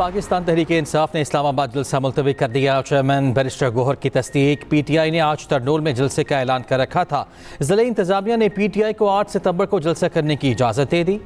पाकिस्तान तहरीक इंसाफ ने इस्लामाबाद जलसा मुलतवी कर दिया। चेयरमैन बैरिस्टर गौहर की तस्दीक। PTI ने आज तरनूल में जलसे का ऐलान कर रखा था। ज़िला इंतजामिया ने PTI को 8 सितंबर को जलसा करने की इजाज़त दे दी।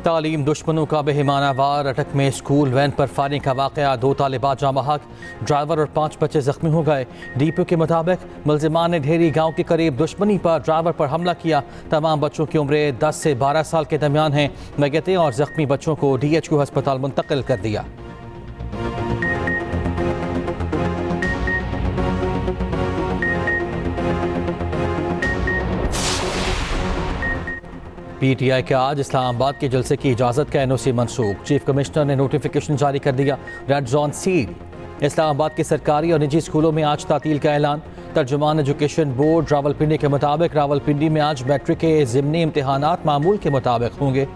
तालीम दुश्मनों का बेहिमाना वार। अटक में स्कूल वैन पर फायरिंग का वाक़या। 2 तालिबात जाँ बहक, ड्राइवर और 5 बच्चे जख्मी हो गए। DPO के मुताबिक मुलजिमान ने ढेरी गांव के करीब दुश्मनी पर ड्राइवर पर हमला किया। तमाम बच्चों की उम्र 10 से 12 साल के दरमियान हैं। मैगते और जख्मी बच्चों को DHQ अस्पताल मुंतकिल कर दिया। PTI के आज इस्लामाबाद के जलसे की इजाज़त का NOC मनसूख। चीफ कमिश्नर ने नोटिफिकेशन जारी कर दिया। Red zone seal. इस्लामाबाद के सरकारी और निजी स्कूलों में आज तातील का ऐलान। तर्जुमान एजुकेशन बोर्ड रावलपिंडी के मुताबिक रावलपिंडी में आज मैट्रिक के ज़िमनी इम्तिहानात मामूल के मुताबिक होंगे।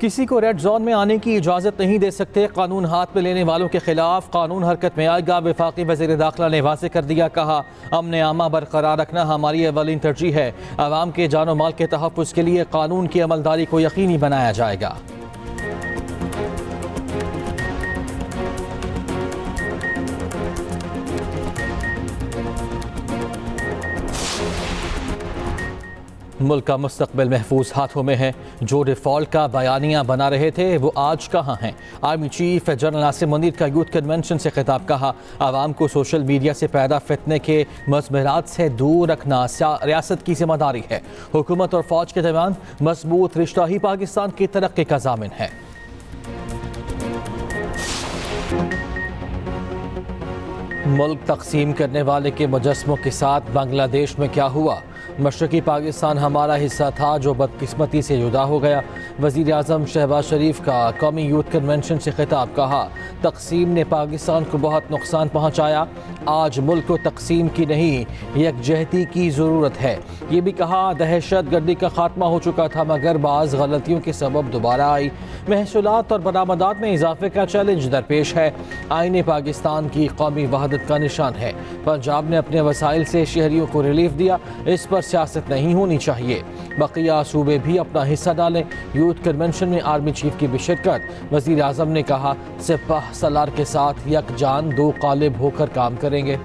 किसी को रेड जोन में आने की इजाज़त नहीं दे सकते। कानून हाथ में लेने वालों के खिलाफ कानून हरकत में आएगा। वफाकी वज़ीर दाखिला ने वाज़ेह कर दिया। कहा, अमन आमा बरकरार रखना हमारी अवलीन तरजीह है। आवाम के जानो माल के तहफ़्फ़ुज़ के लिए कानून की अमलदारी को यकीनी बनाया जाएगा। मुल्क का मुस्तकबिल महफूज हाथों में है। जो डिफ़ॉल्ट का बयानिया बना रहे थे वो आज कहाँ हैं। Army chief general Nasir Munir का यूथ कन्वेंशन से खिताब। कहा, आवाम को सोशल मीडिया से पैदा फितने के मज़मरात से दूर रखना रियासत की जिम्मेदारी है। हुकूमत और फ़ौज के दरमियान मजबूत रिश्ता ही पाकिस्तान की तरक्की का ज़ामिन है। मुल्क तकसीम करने वाले के मुजस्मों के साथ बांग्लादेश में क्या हुआ। मशरकी पाकिस्तान हमारा हिस्सा था जो बदकिस्मती से जुदा हो गया। वज़ीर आज़म शहबाज शरीफ का कौमी यूथ कन्वेंशन से खिताब। कहा, तकसीम ने पाकिस्तान को बहुत नुकसान पहुँचाया। आज मुल्क को तकसीम की नहीं यकजहती की ज़रूरत है। ये भी कहा, दहशत गर्दी का खात्मा हो चुका था मगर बाज़ गलतियों के सबब दोबारा आई। महसूलात और बरामदात में इजाफे का चैलेंज दरपेश है। आईने पाकिस्तान की कौमी वहदत का निशान है। पंजाब ने अपने वसाइल से शहरियों को रिलीफ दिया। इस पर सियासत नहीं होनी चाहिए। बकिया सूबे भी अपना हिस्सा डालें। यूथ कन्वेंशन में आर्मी चीफ की भी शिरकत। वज़ीर आज़म ने कहा, सिपाह सलार के साथ यकजान दो कालिब होकर काम करेंगे।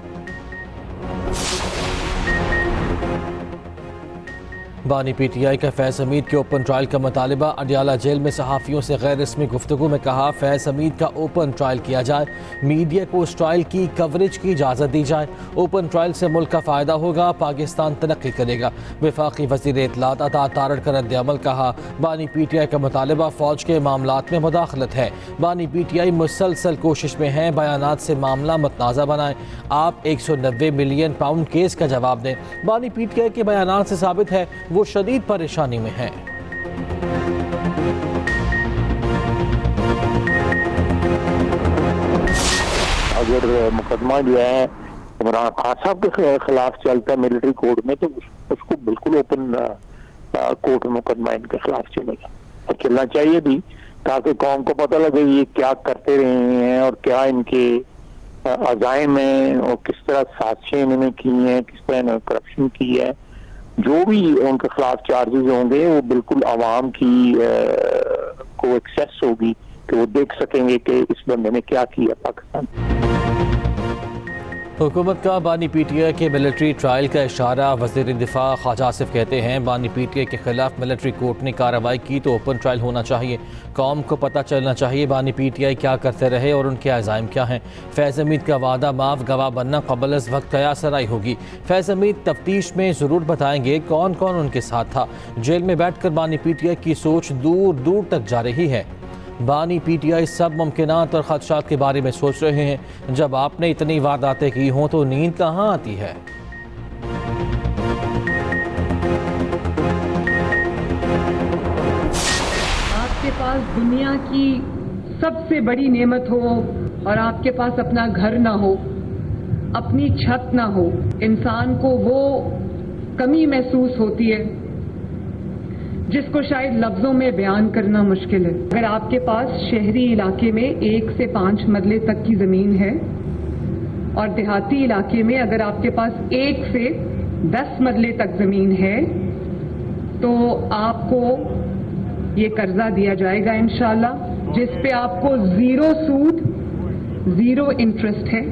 बानी PTI का फैज़ हमीद के ओपन ट्रायल का मुतालिबा। अडियाला जेल में सहाफ़ियों से गैर रस्मी गुफ्तगू में कहा, फैज़ हमीद का ओपन ट्रायल किया जाए। मीडिया को उस ट्रायल की कवरेज की इजाज़त दी जाए। ओपन ट्रायल से मुल्क का फ़ायदा होगा, पाकिस्तान तरक्की करेगा। वफाकी वज़ीर इत्तलात अता तारड़ का रद्द-ए-अमल। कहा, बानी PTI का मुतालिबा फ़ौज के मामलात में मुदाखलत है। बानी PTI मुसलसल कोशिश में है बयानात से मामला मतनाज़ा बनाएं। आप 190 मिलियन पाउंड केस का जवाब दें। बानी PTI के बयानात से साबित है वो शदीद परेशानी में है। अगर मुकदमा जो है इमरान खान साहब के खिलाफ चलता है मिलिट्री कोर्ट में तो उसको बिल्कुल ओपन कोर्ट में मुकदमा इनके खिलाफ चलेगा और चलना चाहिए भी, ताकि कौम को पता लगे ये क्या करते रहे हैं और क्या इनके अज़ाइम हैं और किस तरह साजिशें इन्होंने की हैं, किस तरह इन्होंने करप्शन की है। जो भी उनके खिलाफ चार्जेस होंगे वो बिल्कुल आवाम की को एक्सेस होगी कि वो देख सकेंगे कि इस बंदे ने क्या किया पाकिस्तान। हुकूमत का बानी PTI के मिलिट्री ट्रायल का इशारा। वज़ीर दिफा ख्वाजा आसिफ कहते हैं, बानी PTI के खिलाफ मिलिट्री कोर्ट ने कार्रवाई की तो ओपन ट्रायल होना चाहिए। कौम को पता चलना चाहिए बानी PTI क्या करते रहे और उनके अज़ाइम क्या हैं। फैज़ हमीद का वादा माफ गवाह बनना कबल अज़ वक्त कयासराई होगी। फैज़ हमीद तफ्तीश में ज़रूर बताएंगे कौन कौन उनके साथ था। जेल में बैठ कर बानी PTI की सोच दूर दूर तक जा रही है। बानी PTI सब मुमकिनात और ख़दशात के बारे में सोच रहे हैं। जब आपने इतनी वारदातें की हों तो नींद कहाँ आती है। आपके पास दुनिया की सबसे बड़ी नेमत हो और आपके पास अपना घर ना हो, अपनी छत ना हो, इंसान को वो कमी महसूस होती है जिसको शायद लफ्जों में बयान करना मुश्किल है। अगर आपके पास शहरी इलाके में 1 से 5 मरले तक की जमीन है और देहाती इलाके में अगर आपके पास 1 से 10 मरले तक जमीन है तो आपको ये कर्जा दिया जाएगा इंशाल्लाह, जिस पे आपको 0 सूद 0 इंटरेस्ट है।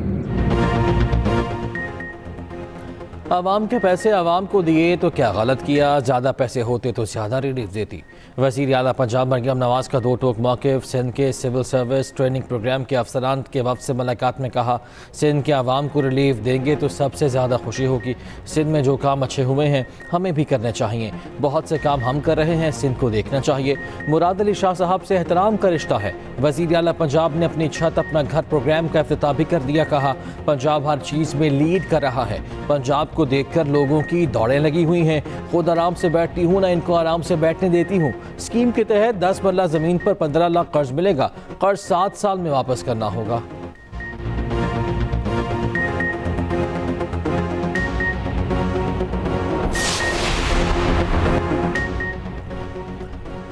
आवाम के पैसे आवाम को दिए तो क्या गलत किया, ज़्यादा पैसे होते तो ज़्यादा रिलीफ देती। वज़ीर आला पंजाब मरियम नवाज़ का 2 टोक मौक़िफ़। सिंध के सिविल सर्विस ट्रेनिंग प्रोग्राम के अफसरान के वफ़द से मुलाकात में कहा, सिंध के आवाम को रिलीफ देंगे तो सबसे ज़्यादा खुशी होगी। सिंध में जो काम अच्छे हुए हैं हमें भी करने चाहिए, बहुत से काम हम कर रहे हैं, सिंध को देखना चाहिए। मुराद अली शाह साहब से एहतराम का रिश्ता है। वज़ीर आला पंजाब ने अपनी छत अपना घर प्रोग्राम का इफ्तिताह भी कर दिया। कहा, पंजाब हर चीज़ में लीड कर रहा है। पंजाब को देखकर लोगों की दौड़ें लगी हुई हैं। खुद आराम से बैठती हूँ ना इनको आराम से बैठने देती हूँ। स्कीम के तहत 10 मरला ज़मीन पर 15 लाख कर्ज मिलेगा। कर्ज 7 साल में वापस करना होगा।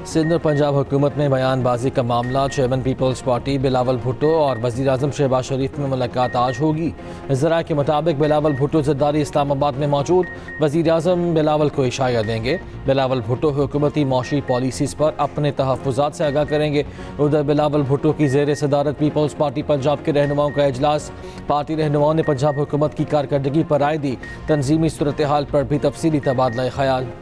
सिंध और पंजाब हुकूमत में बयानबाजी का मामला। Chairman people's party Bilawal Bhutto और वज़ीर आज़म शहबाज शरीफ में मुलाकात आज होगी। ज़रा के मुताबिक बिलावल भुट्टो ज़रदारी इस्लामाबाद में मौजूद। वज़ीर आज़म बिलावल को इशारा देंगे। बिलावल भुट्टो हुकूमती मौशी पॉलिसीज़ पर अपने तहफ़्फ़ुज़ात से आगाह करेंगे। उधर बिलावल भुट्टो की ज़ेर सदारत पीपल्स पार्टी पंजाब के रहनुमाओं का इजलास। पार्टी रहनुमाओं ने पंजाब हुकूमत की कारकर्दगी पर राय दी। तंजीमी सूरत हाल पर भी तफसीली तबादला ख्याल।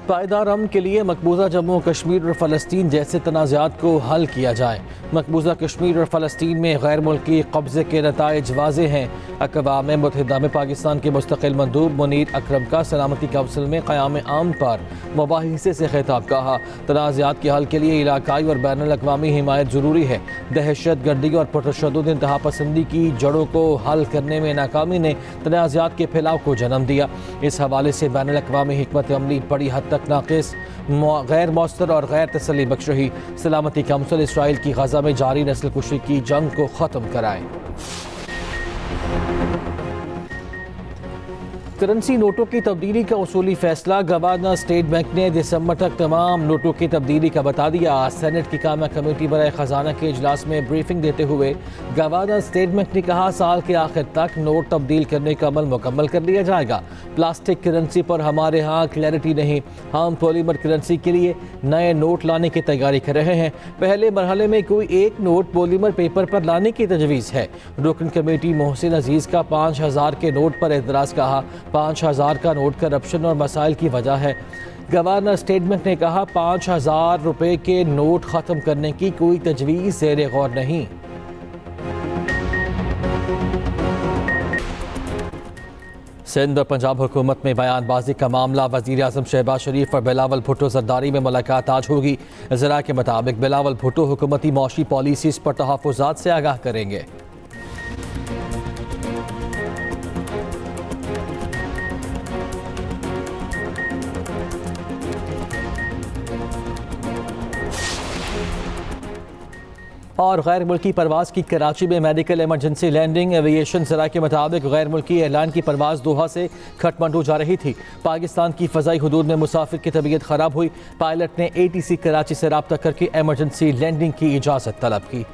पायदार अमन के लिए मकबूजा जम्मू कश्मीर और फ़लस्तीन जैसे तनाज़ात को हल किया जाए। मकबूजा कश्मीर और फ़लस्तीन में गैर मुल्की कब्ज़े के नताइज वाज़े हैं। अक़वाम मुत्तहिदा में पाकिस्तान के मुस्तक़िल मंदूब मुनीर अकरम का सलामती काउंसिल में क़याम आम पर मुबाहिसे से खिताब। कहा, तनाज़ात के हल के लिए इलाकाई और बैनुल अक़वामी हिमायत ज़रूरी है। दहशत गर्दी और पुरतशद्दुद इंतहा पसंदी की जड़ों को हल करने में नाकामी ने तनाज़ात के फैलाव को जन्म दिया। इस हवाले से बैनुल अक़वामी हिकमत अमली बड़ी हद तक नाक़िस, गैर मौसर और गैर तसल्ली बख्श रही। सलामती काउंसिल इसराइल की गजा में जारी नस्ल कुशी की जंग को ख़त्म कराए। करेंसी नोटों की तब्दीली का उसूली फैसला। गवर्नर स्टेट बैंक ने दिसंबर तक तमाम नोटों की तब्दीली का बता दिया। सेनेट की कामा कमेटी बराए खजाना के इजलास में ब्रीफिंग देते हुए गवर्नर स्टेट बैंक ने कहा, साल के आखिर तक नोट तब्दील करने का अमल मुकम्मल कर लिया जाएगा। प्लास्टिक करेंसी पर हमारे यहाँ क्लैरिटी नहीं, हम पॉलीमर करेंसी के लिए नए नोट लाने की तैयारी कर रहे हैं। पहले मरहले में कोई एक नोट पॉलीमर पेपर पर लाने की तजवीज़ है। रुकन कमेटी मोहसिन अजीज़ का 5000 के नोट पर एतराज़। कहा, 5000 का नोट करप्शन और मसाइल की वजह है। गवर्नर स्टेट बैंक ने कहा, 5000 रुपए के नोट ख़त्म करने की कोई तजवीज़ ज़ेर गौर नहीं। सिंध और पंजाब हुकूमत में बयानबाजी का मामला। वज़ीर आज़म शहबाज शरीफ और बिलावल भुट्टो ज़रदारी में मुलाकात आज होगी। ज़रा के मुताबिक बिलावल भुट्टो हुकूमती मौशी पॉलिसीज़ पर तहफ़्फ़ुज़ात से आगाह करेंगे। और गैर मुल्की परवाज़ की कराची में मेडिकल इमरजेंसी लैंडिंग। एविएशन ज़रा के मुताबिक गैर मुल्की एयरलाइन की परवाज़ दोहा से खटमंडू जा रही थी। पाकिस्तान की फ़ज़ाई हदूद में मुसाफिर की तबीयत ख़राब हुई। पायलट ने ATC कराची से रब्ता करके इमरजेंसी लैंडिंग की इजाज़त तलब की।